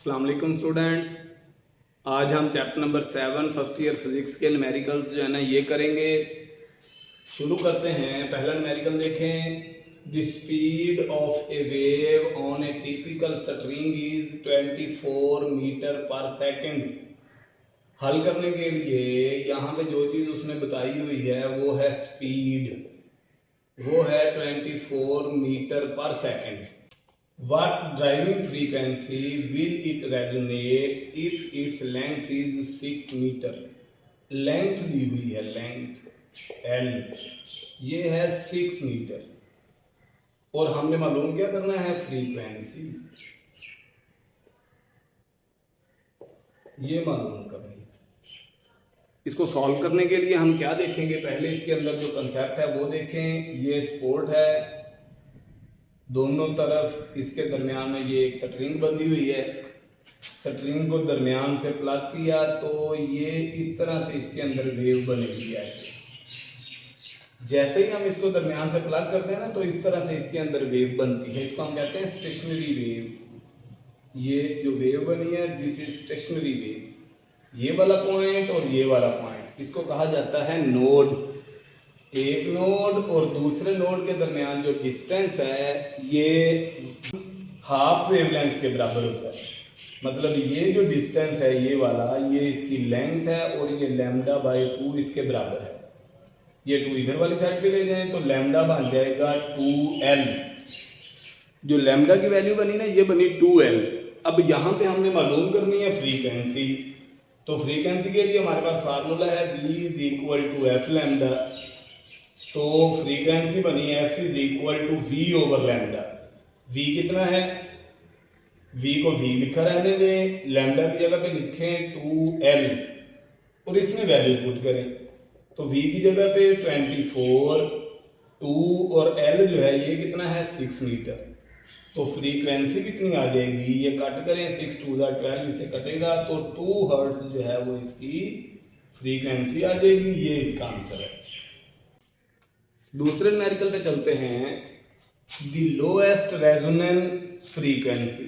अस्सलाम वालेकुम स्टूडेंट्स। आज हम chapter number 7 first year physics के न्यूमेरिकल्स जो है ना ये करेंगे। शुरू करते हैं। पहला न्यूमेरिकल देखें। The speed of a wave on a typical string is 24 metre per second. हल करने के लिए यहाँ पे जो चीज़ उसने बताई हुई है वो है स्पीड, वो है 24 metre per second. What driving frequency will it resonate if its length is 6 metre? Length दी हुई है, लेंथ L, ये है 6 मीटर और हमने मालूम क्या करना है, फ्रीक्वेंसी, ये मालूम करनी है। इसको सॉल्व करने के लिए हम क्या देखेंगे, पहले इसके अंदर जो कंसेप्ट है वो देखें। ये सपोर्ट है, दोनों तरफ इसके दरमियान में ये एक स्ट्रिंग बंधी हुई है। स्ट्रिंग को दरमियान से प्लग किया तो ये इस तरह से इसके अंदर वेव बनेगी। ऐसे जैसे ही हम इसको दरमियान से प्लग करते हैं ना तो इस तरह से इसके अंदर वेव बनती है। इसको हम कहते हैं स्टेशनरी वेव। ये जो वेव बनी है दिस इज स्टेशनरी वेव। ये वाला पॉइंट और ये वाला पॉइंट, इसको कहा जाता है नोड। एक नोड और दूसरे नोड के दरमियान जो डिस्टेंस है ये हाफ वेवलेंथ के बराबर होता है। मतलब ये जो डिस्टेंस है ये वाला, ये इसकी लेंथ है और ये लैम्डा बाय 2 इसके बराबर है। ये 2 इधर वाली साइड पे ले जाएं तो लैम्डा बन जाएगा 2L। जो लैम्डा की वैल्यू बनी ना ये बनी 2L। अब यहाँ पे हमने मालूम करनी है फ्रीक्वेंसी। तो फ्रीक्वेंसी के लिए हमारे पास फार्मूला है V is equal to F lambda. तो फ्रीक्वेंसी बनी F is equal to V over lambda. V कितना है, V को V लिखा रहने दें, लैम्डा की जगह पे लिखें 2L और इसमें वैल्यू पुट करें। तो V की जगह पे 24, 2 और L जो है ये कितना है 6 मीटर। तो फ्रीक्वेंसी कितनी आ जाएगी, ये कट करें, 6 2 12 इसे कटेगा तो 2 हर्ट्ज जो है वो इसकी फ्रीक्वेंसी आ जाएगी। ये इसका आंसर है। दूसरे न्यूमेरिकल पे चलते हैं। द लोएस्ट रेजोनेंस फ्रीक्वेंसी,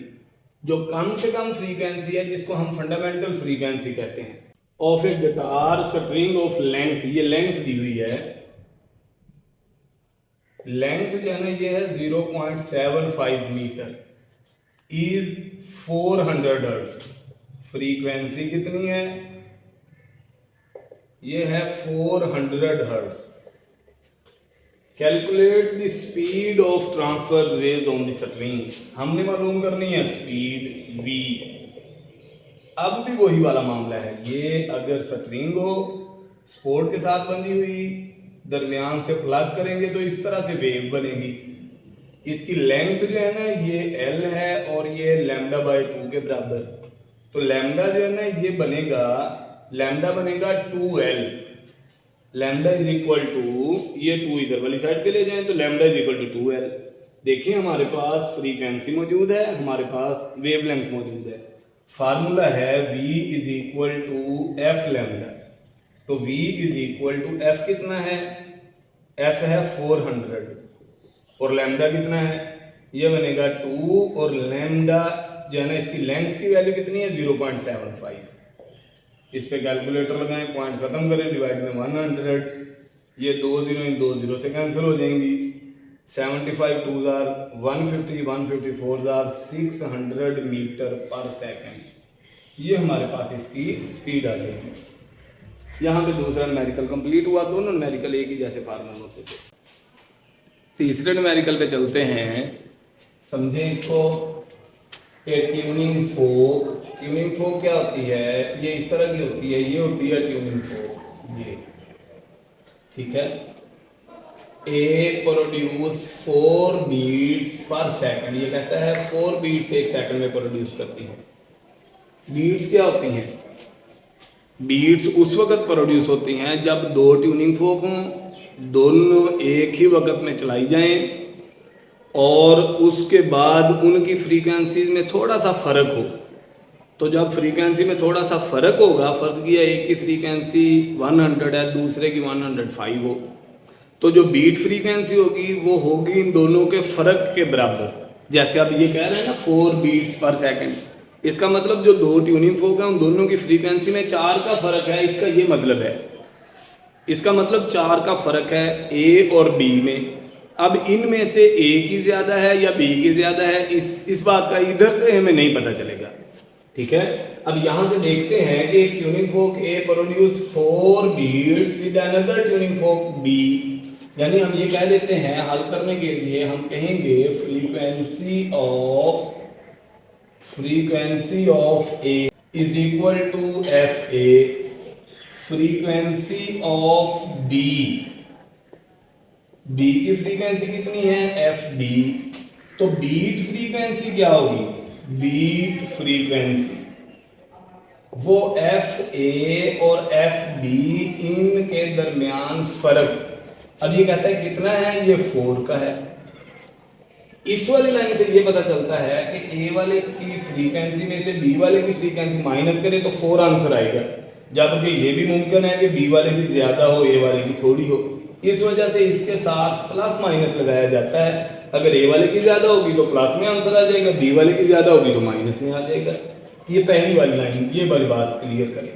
जो कम से कम फ्रीक्वेंसी है जिसको हम फंडामेंटल फ्रीक्वेंसी कहते हैं, of A guitar string of length, ये लेंथ दी हुई है। लेंथ जो है ना ये है 0.75 मीटर, इज 400 हर्ट्ज। फ्रीक्वेंसी कितनी है, ये है 400 hertz. Calculate the speed of transverse waves on the string. हमने मालूम करनी है स्पीड V। अब भी वही वाला मामला है, ये अगर स्ट्रिंग हो सपोर्ट के साथ बंधी हुई, दरमियान से प्लग करेंगे तो इस तरह से वेव बनेगी। इसकी लेंथ जो है ना ये L है और ये लैम्डा बाय 2 के बराबर। तो लैम्डा जो है ना ये बनेगा, लैम्डा बनेगा 2L। Lambda is equal to, ये 2 इधर वाली साइड पे ले जाएं तो lambda is equal to 2L। देखिए हमारे पास फ्रीक्वेंसी मौजूद है, हमारे पास वेवलेंथ मौजूद है। फार्मूला है V is equal to F lambda. तो V is equal to F कितना है, F है 400 और लैम्डा कितना है, ये बनेगा 2 और लैम्डा जो है ना इसकी लेंथ की वैल्यू कितनी है 0.75। इस पे कैलकुलेटर लगाएं, पॉइंट खत्म करें, डिवाइड में 100, ये 2 0 इन 2 0 से कैंसिल हो जाएंगी। 75 2 jar 150, 154 jar 600 metre per second. ये हमारे पास इसकी स्पीड आ जाएगी। यहाँ पे दूसरा न्यूमेरिकल कंप्लीट हुआ। दोनों न्यूमेरिकल एक ही जैसे फार्मूलों से थे। तीसरे न्यूमेरिकल पे चलते हैं, समझें इसको। ए ट्यूनिंग फोक। ट्यूनिंग फोक क्या होती है, ये इस तरह की होती है, ये होती है ट्यूनिंग फोक, ये ठीक है। ए प्रोड्यूस 4 बीट्स पर सेकंड, ये कहता है 4 बीट्स एक सेकंड में प्रोड्यूस करती है। बीट्स क्या होती हैं, बीट्स उस वक्त प्रोड्यूस होती हैं जब 2 ट्यूनिंग फोक हों, दोनों एक ही वक्त में चलाई जाएं और उसके बाद उनकी फ्रीक्वेंसीज में थोड़ा सा फ़र्क हो। तो जब फ्रीक्वेंसी में थोड़ा सा फ़र्क होगा, फ़र्ज किया एक की फ्रीक्वेंसी 100 है दूसरे की 105 हो, तो जो बीट फ्रीक्वेंसी होगी वो होगी इन दोनों के फ़र्क के बराबर। जैसे अब ये कह रहे हैं ना 4 बीट्स पर सेकंड, इसका मतलब जो दो ट्यूनिंग फोक है उन दोनों की फ्रीक्वेंसी में 4 का फर्क है, इसका ये मतलब है, इसका मतलब 4 का फर्क है ए और बी में। अब इनमें से ए की ज़्यादा है या बी की ज़्यादा है, इस बात का इधर से हमें नहीं पता चलेगा, ठीक है। अब यहाँ से देखते हैं कि tuning fork A produce 4 beats with another tuning fork B, यानी हम ये कह देते हैं हल करने के लिए, हम कहेंगे frequency of A is equal to F A, frequency of B, B की फ्रीक्वेंसी कितनी है, एफ बी, तो बीट फ्रीक्वेंसी क्या होगी, बीट फ्रीक्वेंसी वो एफ ए और एफ बी इनके दरमियान फर्क, अब ये कहता है कितना है, ये 4 का है। इस वाली लाइन से ये पता चलता है कि ए वाले की फ्रीक्वेंसी में से बी वाले की फ्रीक्वेंसी माइनस करें तो 4 आंसर आएगा, जबकि ये भी मुमकिन है कि बी वाले की ज्यादा हो ए वाले की थोड़ी हो, इस वजह से इसके साथ प्लस माइनस लगाया जाता है। अगर ए वाले की ज्यादा होगी तो प्लस में आंसर आ जाएगा, बी वाले की ज्यादा होगी तो माइनस में आ जाएगा। ये पहली वाली लाइन, ये वाली बात क्लियर करें।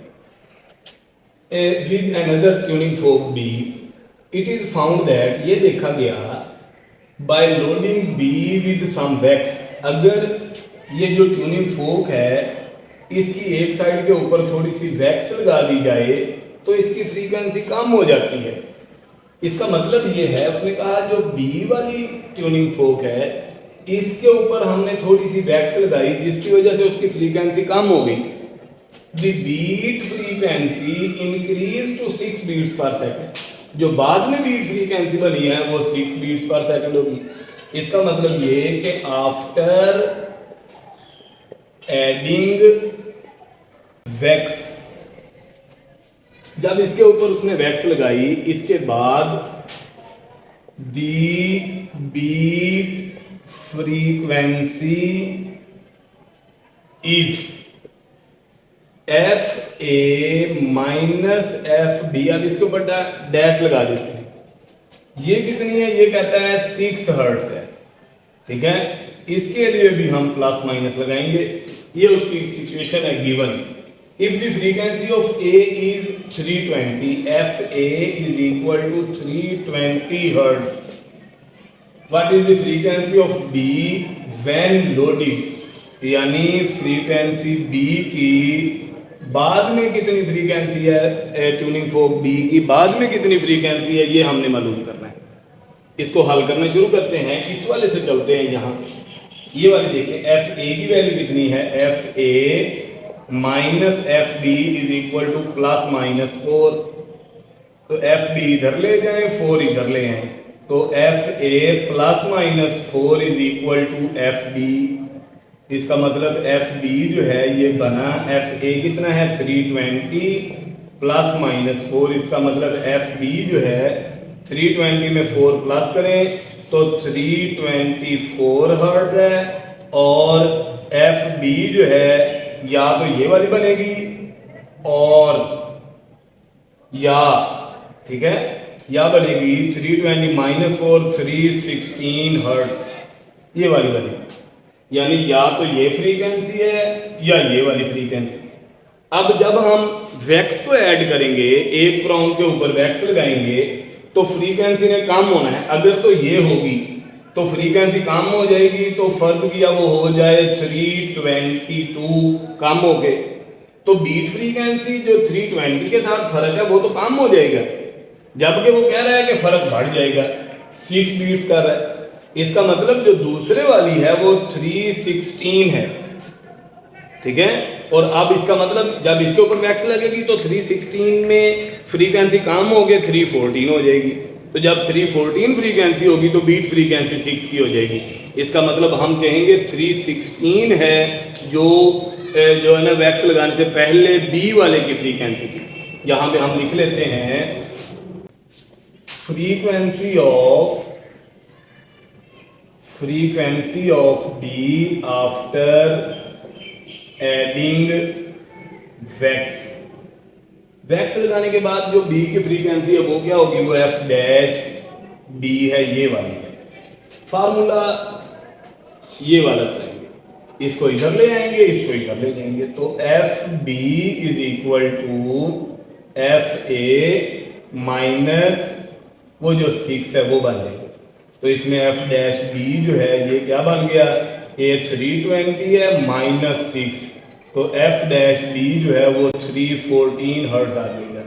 With another tuning fork B it is found that, ये देखा गया by loading B with some wax, अगर ये जो ट्यूनिंग फोक है इसकी एक साइड के ऊपर थोड़ी सी वैक्स लगा दी जाए तो इसकी फ्रीक्वेंसी कम हो जाती है। इसका मतलब ये है, उसने कहा जो बी वाली ट्यूनिंग फोक है इसके ऊपर हमने थोड़ी सी वैक्स लगाई जिसकी वजह से उसकी फ्रीक्वेंसी कम हो गई। The beat frequency increase to 6 beats per second, जो बाद में बीट फ्रीक्वेंसी बनी है वो 6 बीट्स पर सेकंड होगी। इसका मतलब ये कि आफ्टर एडिंग वैक्स, जब इसके ऊपर उसने वैक्स लगाई इसके बाद the beat frequency is F A minus F B, अब इसके ऊपर डैश लगा देते हैं, ये कितनी है, ये कहता है 6 हर्ट्ज है, ठीक है। इसके लिए भी हम प्लस माइनस लगाएंगे, ये उसकी सिचुएशन है given. If the frequency of A is 320, F A is equal to 320 hertz, what is the frequency of B when loading, यानी फ्रीक्वेंसी बी की बाद में कितनी फ्रीक्वेंसी है, ट्यूनिंग फोक बी की बाद में कितनी फ्रीक्वेंसी है, ये हमने मालूम करना है। इसको हल करना शुरू करते हैं, इस वाले से चलते हैं, यहां से ये वाले देखिए, एफ ए की वैल्यू कितनी है, F A minus F B is equal to plus minus 4, तो एफ बी इधर ले जाए 4 इधर ले आए, तो F A plus minus 4 is equal to F B. इसका मतलब एफ बी जो है ये बना, एफ ए कितना है 320 प्लस माइनस 4, इसका मतलब एफ बी जो है 320 में 4 प्लस करें तो 324 हर्ट्ज है, और एफ बी जो है या तो ये वाली बनेगी और या, ठीक है, या बनेगी 320 माइनस 4 316 हर्ट्ज, ये वाली बनेगी, यानी या तो ये फ्रीक्वेंसी है या ये वाली फ्रीक्वेंसी। अब जब हम वैक्स को ऐड करेंगे, एक प्राउंड के ऊपर वैक्स लगाएंगे तो फ्रीक्वेंसी ने कम होना है, अगर तो ये होगी तो फ्रीक्वेंसी कम हो जाएगी, तो फर्ज किया वो हो जाए 322 कम हो गए, तो बीट फ्रीक्वेंसी जो 320 के साथ फर्क है वो तो कम हो जाएगा, जबकि वो कह रहा है कि फर्क बढ़ जाएगा, 6 बीट्स कर रहा है। इसका मतलब जो दूसरे वाली है वो 316 है, ठीक है। और अब इसका मतलब जब इसके ऊपर वैक्स लगेगी तो 316 में फ्रीक्वेंसी कम हो गई 314 हो जाएगी, तो जब 314 फ्रीक्वेंसी होगी तो बीट फ्रीक्वेंसी 6 की हो जाएगी। इसका मतलब हम कहेंगे 316 है जो है ना वैक्स लगाने से पहले बी वाले की फ्रीक्वेंसी थी। यहाँ पे हम लिख लेते हैं frequency of B after adding wax लगाने के बाद जो बी की फ्रीक्वेंसी है वो क्या होगी, वो एफ डैश बी है, ये वाली है। फार्मूला ये वाला चलाएंगे, इसको इधर ले आएंगे, इसको इधर ले जाएंगे, तो F B is equal to F A minus वो जो 6 है वो बन जाएगा। तो इसमें एफ डैश बी जो है ये क्या बन गया, ए 320 है माइनस 6, तो एफ डैश बी जो है वो 314 हर्ट्ज आ जाएगा।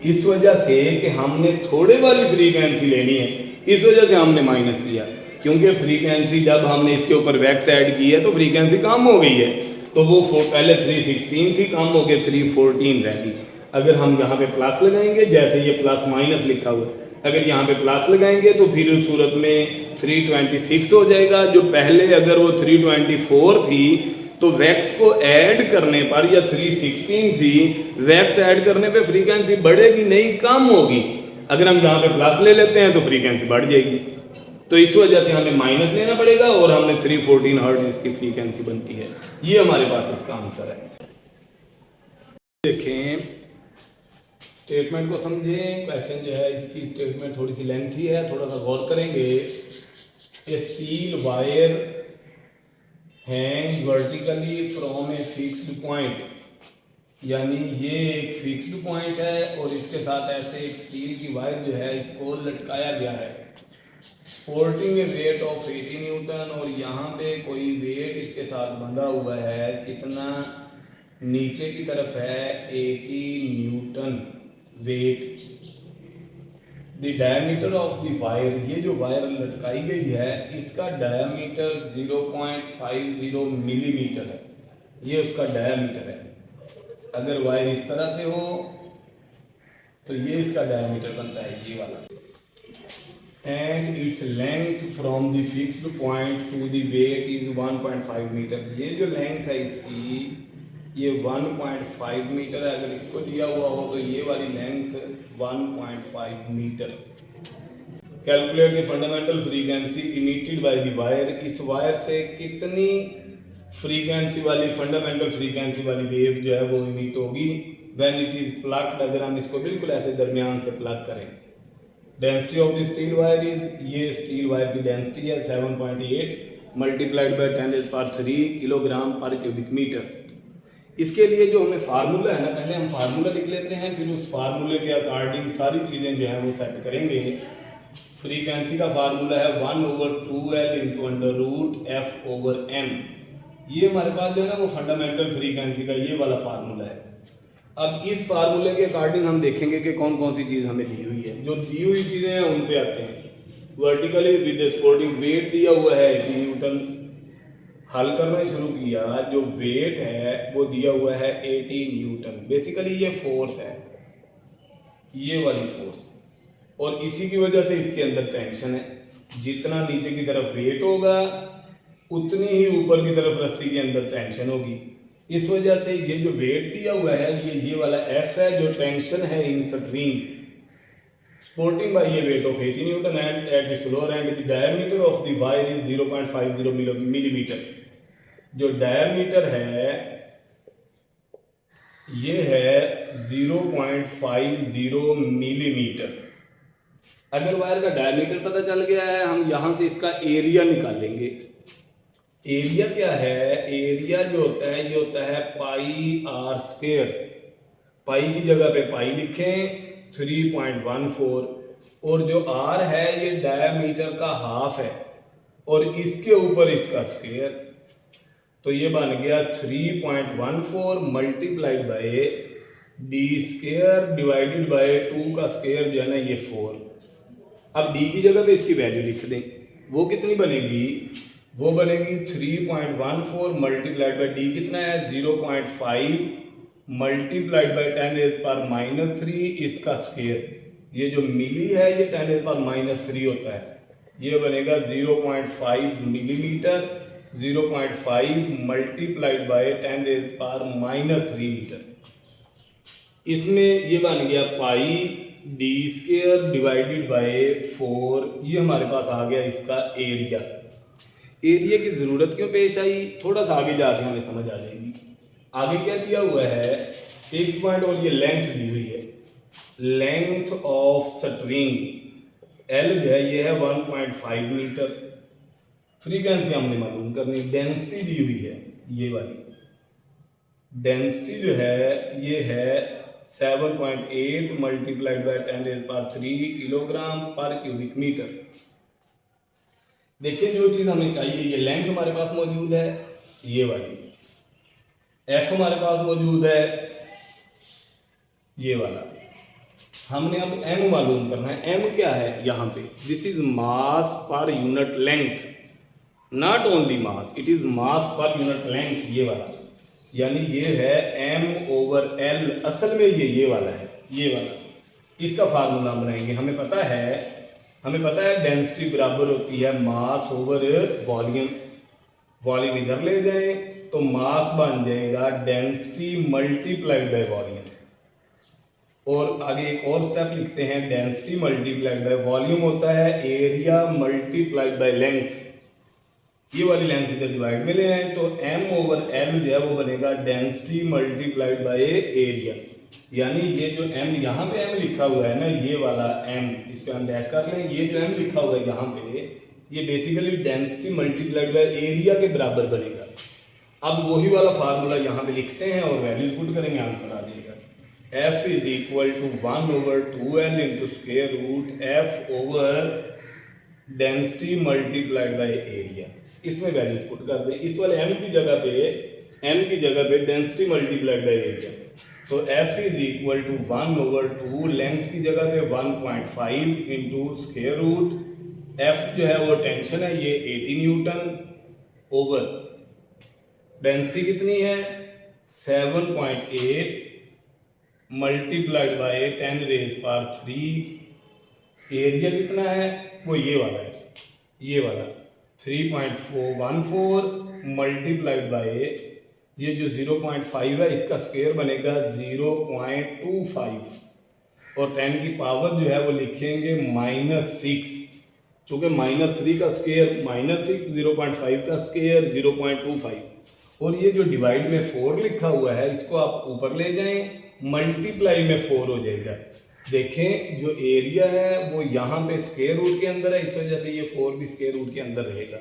इस वजह से कि हमने थोड़े वाली फ्रीक्वेंसी लेनी है, इस वजह से हमने माइनस किया, क्योंकि फ्रीक्वेंसी जब हमने इसके ऊपर वैक्स ऐड की है तो फ्रीक्वेंसी कम हो गई है, तो वो पहले 316 थी, कम हो गई 314 रह गई। अगर हम यहाँ पे प्लस लगाएंगे, जैसे ये प्लस माइनस लिखा हुआ है, अगर यहाँ पे प्लस लगाएंगे तो फिर उस सूरत में 326 हो जाएगा। जो पहले अगर वो 324 थी तो वैक्स को ऐड करने पर, या 316 थी, वैक्स ऐड करने पे फ्रीक्वेंसी बढ़ेगी नहीं, कम होगी। अगर हम यहाँ पे प्लस ले लेते हैं तो फ्रीक्वेंसी बढ़ जाएगी। तो इस वजह से हमें माइनस लेना पड़ेगा और हमने 314 हर्ट्ज इसकी फ्रीक्वेंसी बनती है। ये हमारे पास इसका आंसर है। देखें, स्टेटमेंट को समझें। क्वेश्चन जो है इसकी स्टेटमेंट थोड़ी सी लेंथी है, थोड़ा सा गौर करेंगे। A steel wire hang vertically from a fixed point, यानी ये एक फिक्स्ड पॉइंट है और इसके साथ ऐसे एक स्टील की वायर जो है इसको लटकाया गया है। Supporting A weight of 80 Newton, और यहाँ पे कोई वेट इसके साथ बंधा हुआ है, कितना, नीचे की तरफ है 80 Newton wait. The diameter of the wire, ये जो वायर लटकाई गई है इसका डायमीटर 0.50 मिलीमीटर है, ये उसका डायमीटर है। अगर वायर इस तरह से हो तो ये इसका डायमीटर बनता है, ये वाला। And its length from the fixed point to the weight is 1.5 metre. ये जो लेंथ है इसकी, ये 1.5 मीटर है। अगर इसको दिया हुआ हो तो ये वाली length 1.5 metre. Calculate the fundamental frequency emitted by the wire. इस वायर से कितनी फ्रीक्वेंसी वाली, फंडामेंटल फ्रीक्वेंसी वाली वेव जो है वो इमिट होगी व्हेन इट इज प्लग्ड। अगर हम इसको बिल्कुल ऐसे दरमियान से प्लग करें। Density of the steel wire is, ये स्टील वायर की डेंसिटी है 7.8 मल्टीप्लाइड बाय 10⁻³ किलोग्राम पर क्यूबिक मीटर। इसके लिए जो हमें फार्मूला है ना, पहले हम फार्मूला लिख लेते हैं, फिर उस फार्मूले के अकॉर्डिंग सारी चीज़ें जो हैं वो सेट करेंगे। फ्रीक्वेंसी का फार्मूला है 1/2L इंटू √F/m। ये हमारे पास जो है ना वो फंडामेंटल फ्रीक्वेंसी का ये वाला फार्मूला है। अब इस फार्मूले के अकॉर्डिंग हम देखेंगे कि कौन कौन सी चीज़ हमें दी हुई है। जो दी हुई चीज़ें हैं उन पे आते हैं। वर्टिकली विद सपोर्टिंग वेट दिया हुआ है 80 न्यूटन। हल करना शुरू किया, जो वेट है वो दिया हुआ है 80 न्यूटन। बेसिकली ये फोर्स है, ये वाली फोर्स, और इसी की वजह से इसके अंदर टेंशन है। जितना नीचे की तरफ वेट होगा उतनी ही ऊपर की तरफ रस्सी के अंदर टेंशन होगी। इस वजह से ये जो वेट दिया हुआ है ये वाला F है, जो टेंशन है इन स्ट्रिंग सपोर्टिंग बाय ये weight of 80 Newton and at its lower and the diameter of the wire is 0.50 millimetre. जो डायमीटर है ये है 0.50 मिलीमीटर। अगर वायर का डायमीटर पता चल गया है, हम यहां से इसका एरिया निकालेंगे। एरिया क्या है, एरिया जो होता है ये होता है πr²। पाई की जगह पे पाई लिखें 3.14, और जो r है ये डायमीटर का हाफ है और इसके ऊपर इसका स्क्वायर, तो ये बन गया 3.14 multiplied by d² divided by 2 का स्क्वायर जो है ना ये 4। अब d की जगह पे इसकी वैल्यू लिख दें, वो कितनी बनेगी, वो बनेगी 3.14 मल्टीप्लाइड बाय d कितना है 0.5 मल्टीप्लाइड बाय 10⁻³ इसका स्क्वायर। ये जो मिली है ये 10⁻³ होता है, ये बनेगा 0.5 मिलीमीटर। 0.5 multiplied by 10⁻³ metre. इसमें ये बन गया पाई d² डिवाइडेड बाय 4। ये हमारे पास आ गया इसका एरिया। एरिया की ज़रूरत क्यों पेश आई, थोड़ा सा आगे जाके हमें समझ आ जाएगी। आगे क्या दिया हुआ है, फिक्स पॉइंट, और ये लेंथ दी हुई है। लेंथ ऑफ स्ट्रिंग L जो है ये है 1.5 मीटर। फ्रीक्वेंसी हमने मालूम करनी, डेंसिटी दी हुई है ये वाली, डेंसिटी जो है ये है 7.8 मल्टीप्लाइड बाय 10⁻³ किलोग्राम पर क्यूबिक मीटर। देखिए जो चीज़ हमें चाहिए, ये लेंथ हमारे पास मौजूद है ये वाली, एफ हमारे पास मौजूद है ये वाला, हमने अब एम मालूम करना है। एम क्या है यहाँ पे, this is mass per unit length, not only mass, it is mass per unit length ये वाला, यानी ये है m/l, असल में ये वाला है, ये वाला। इसका फार्मूला बनाएंगे। हमें पता है डेंसिटी बराबर होती है मास ओवर वॉल्यूम, वॉल्यूम इधर ले जाएं तो मास बन जाएगा डेंसिटी मल्टीप्लाइड बाय वॉल्यूम, और आगे एक और स्टेप लिखते हैं, डेंसिटी मल्टीप्लाइड बाय वॉल्यूम होता है एरिया मल्टीप्लाइड बाय लेंथ। ये वाली लेंथ इधर डिवाइड में ले आए तो m/l जो है वो बनेगा डेंसिटी मल्टीप्लाइड बाय एरिया, यानी ये जो m यहाँ पे m लिखा हुआ है ना, ये वाला m, इस पे हम डैश कर लें, ये जो m लिखा हुआ है यहाँ पे, ये basically density multiplied by area के बराबर बनेगा। अब वही वाला फार्मूला यहाँ पे लिखते हैं और वैल्यूज पुट करेंगे, आंसर आ जाएगा। F is equal to 1/2l into square root f over density multiplied by area. इसमें वैल्यूज पुट कर दें, इस वाले m की जगह पे डेंसिटी मल्टीप्लाइड बाय एरिया, तो F is equal to 1/2, length की जगह पे 1.5 इंटू स्क्वायर रूट, F जो है वो टेंशन है ये 80 न्यूटन, ओवर डेंसिटी कितनी है 7.8 मल्टीप्लाइड बाय 10⁻³ एरिया कितना है वो ये वाला है, ये वाला 3.414 मल्टीप्लाइड बाय ये जो 0.5 है इसका स्क्वायर बनेगा 0.25, और 10 की पावर जो है वो लिखेंगे -6, चूंकि -3 का स्क्वायर -6, 0.5 का स्क्वायर 0.25, और ये जो डिवाइड में 4 लिखा हुआ है इसको आप ऊपर ले जाएं, मल्टीप्लाई में 4 हो जाएगा। देखें जो एरिया है वो यहाँ पे स्क्वायर रूट के अंदर है, इस वजह से ये 4 भी स्क्वायर रूट के अंदर रहेगा।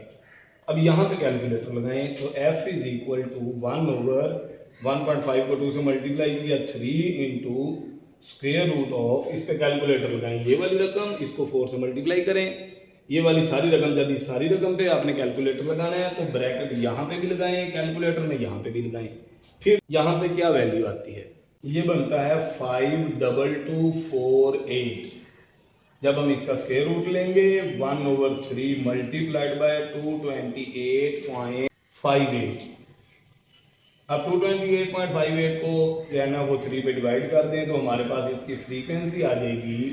अब यहाँ पे कैलकुलेटर लगाएं तो f इज इक्वल टू 1/1.5 को 2 से मल्टीप्लाई किया 3 इंटू स्क्वायर रूट ऑफ, इस पे कैलकुलेटर लगाएं ये वाली रकम, इसको 4 से मल्टीप्लाई करें, ये वाली सारी रकम, जब इस सारी रकम पे आपने कैलकुलेटर लगाना है तो ब्रैकेट यहाँ पे भी लगाएं कैलकुलेटर में, यहाँ पे भी लगाएं, फिर यहाँ पे क्या वैल्यू आती है, ये बनता है 52248। जब हम इसका स्क्वायर रूट लेंगे 1/3 मल्टीप्लाइड बाय 228.58, अब 228.58 को जो है ना वो 3 पे डिवाइड कर दें तो हमारे पास इसकी फ्रीक्वेंसी आ जाएगी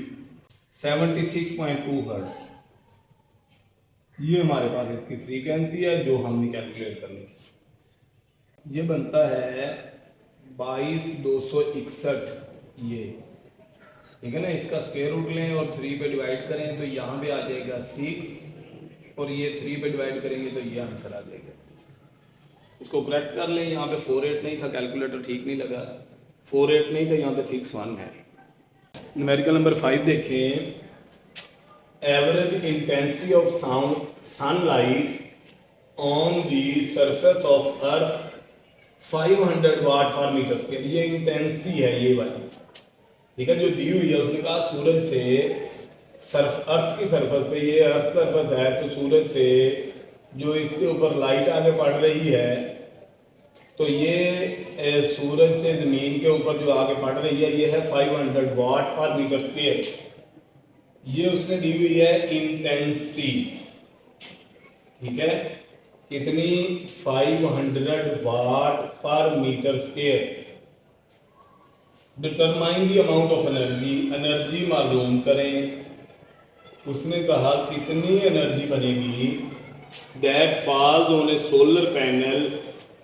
76.2 हर्ट्ज। ये हमारे पास इसकी फ्रीक्वेंसी है जो हमने कैलकुलेट करनी थी। ये बनता है 22,261, ये ठीक है ना। इसका स्क्वायर रूट लें और 3 पे डिवाइड करें तो यहाँ पे आ जाएगा 6, और ये 3 पे डिवाइड करेंगे तो ये आंसर आ जाएगा। इसको करेक्ट कर लें, यहाँ पे 48 नहीं था, कैलकुलेटर ठीक नहीं लगा, 48 नहीं था, यहाँ पे 61 है। न्यूमेरिकल नंबर 5 देखें, average intensity of sunlight on the surface of earth 500 watt per metre square, ये इंटेंसिटी है ये वाली, ठीक है, जो दी हुई है। उसने कहा सूरज से अर्थ की सरफेस पे, ये अर्थ सरफेस है तो सूरज से जो इसके ऊपर लाइट आगे पड़ रही है तो ये सूरज से जमीन के ऊपर जो आगे पड़ रही है ये है 500 वाट पर मीटर स्क्वायर, ये उसने दी हुई है इंटेंसिटी, ठीक है, कितनी 500 watt per metre square. Determine the amount of energy, energy मालूम करें। उसने कहा कितनी एनर्जी बनेगी that falls on a solar panel,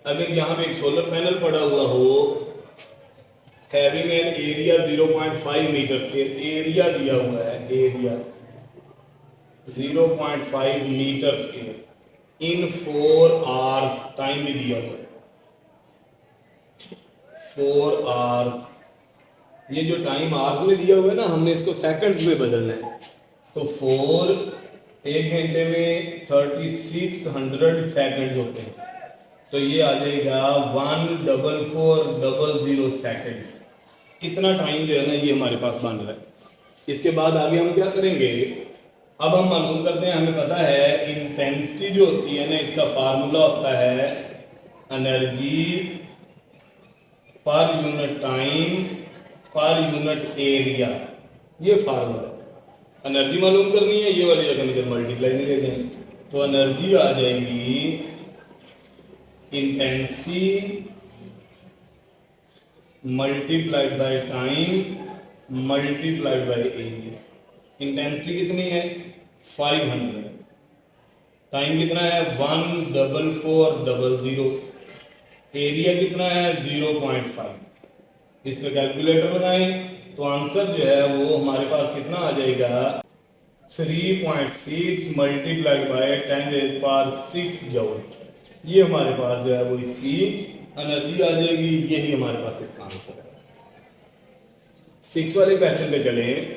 अगर यहाँ पे एक सोलर पैनल पड़ा हुआ हो having an area 0.5 metre square, area दिया हुआ है, area 0.5 metre square in 4 hours, time भी दिया हुआ है 4 आवर्स। ये जो टाइम आवर्स में दिया हुआ है ना, हमने इसको सेकंड्स में बदलना है, तो 4 1 घंटे में 3600 सेकंड्स होते हैं, तो ये आ जाएगा 14400 सेकंड्स। इतना टाइम जो है ना ये हमारे पास बन रहा है। इसके बाद आगे हम क्या करेंगे, अब हम मालूम करते हैं। हमें पता है इंटेंसिटी जो होती है ना, इसका फार्मूला होता है energy per unit time per unit area. ये फार्मूला एनर्जी मालूम करनी है, ये वाली रकम इधर मल्टीप्लाई में ले दें, तो एनर्जी आ जाएगी intensity multiplied by time multiplied by area. Intensity कितनी है 500, टाइम कितना है 14400, एरिया कितना है 0.5। इस पे कैलकुलेटर लगाएं तो आंसर जो है वो हमारे पास कितना आ जाएगा 3.6 मल्टीप्लाइड बाय 10⁶ जूल। ये हमारे पास जो है वो इसकी एनर्जी आ जाएगी। यही हमारे पास इसका आंसर है। 6 वाले क्वेश्चन पे चलें।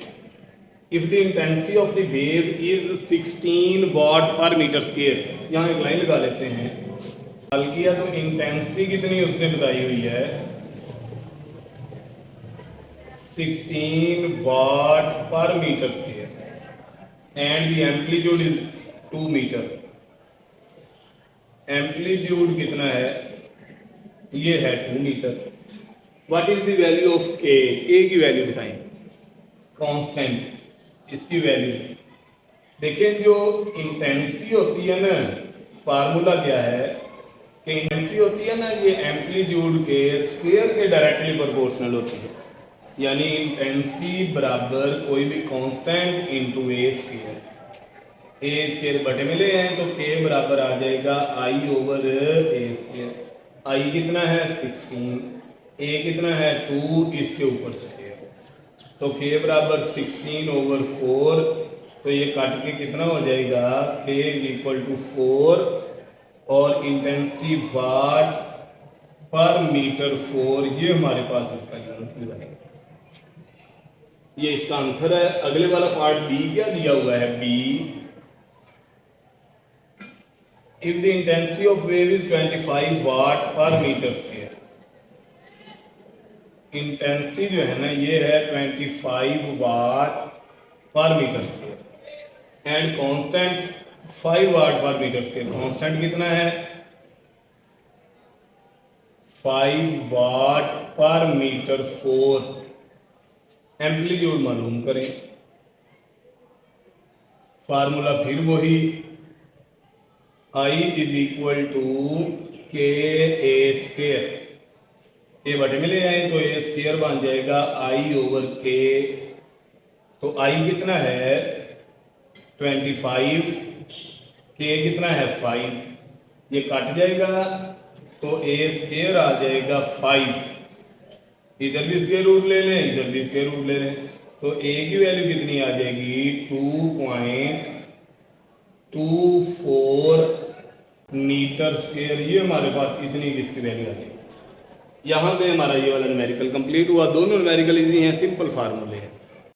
If the intensity of the wave is 16 watt per metre square, यहाँ एक लाइन लगा लेते हैं। हल किया तो इंटेंसिटी कितनी उसने बताई हुई है 16 watt per metre square and the amplitude is 2 metre. Amplitude कितना है, ये है 2 metre. What is the value of K, K की वैल्यू बताएं, कांस्टेंट, इसकी वैल्यू देखें। जो इंटेंसिटी होती है ना, फार्मूला क्या है कि इंटेंसिटी होती है ना, ये एम्पलीट्यूड के स्क्वायर के डायरेक्टली प्रोपोर्शनल होती है। यानी इंटेंसिटी बराबर कोई भी कांस्टेंट इनटू ए स्क्वायर बटे में ले हैं तो के बराबर आ जाएगा आई ओवर ए स्क्वायर। आई कितना है 16, ए कितना है 2, इसके ऊपर स्क्वायर, तो के बराबर 16 ओवर 4। तो ये काट के कितना हो जाएगा के इज इक्वल टू 4 और इंटेंसिटी वाट पर मीटर 4। ये हमारे पास इसका यूनिट मिलेगा। ये इसका आंसर है। अगले वाला पार्ट बी क्या दिया हुआ है, B if the intensity of wave is 25 watt per metre square. Intensity जो है ना ये है 25 watt per metre square and constant 5 watt per metre square. Constant कितना है 5 वाट पर मीटर 4। एम्पलीट्यूड मालूम करें, फार्मूला फिर वही, आई इज इक्वल टू के ए स्क्वायर। के बटे में ले आए तो ए स्क्वायर बन जाएगा आई ओवर के। तो आई कितना है 25, के कितना है 5, ये कट जाएगा तो ए स्क्वायर आ जाएगा 5। इधर भी स्क्वायर रूट ले लें, इधर भी स्क्वायर रूट ले लें, तो ए की वैल्यू कितनी आ जाएगी 2.24 मीटर स्क्वायर। ये हमारे पास इतनी किसकी वैल्यू आ जाएगी। यहाँ पे हमारा ये वाला न्यूमेरिकल कंप्लीट हुआ। दोनों न्यूमेरिकल इजी हैं, सिंपल फार्मूले हैं।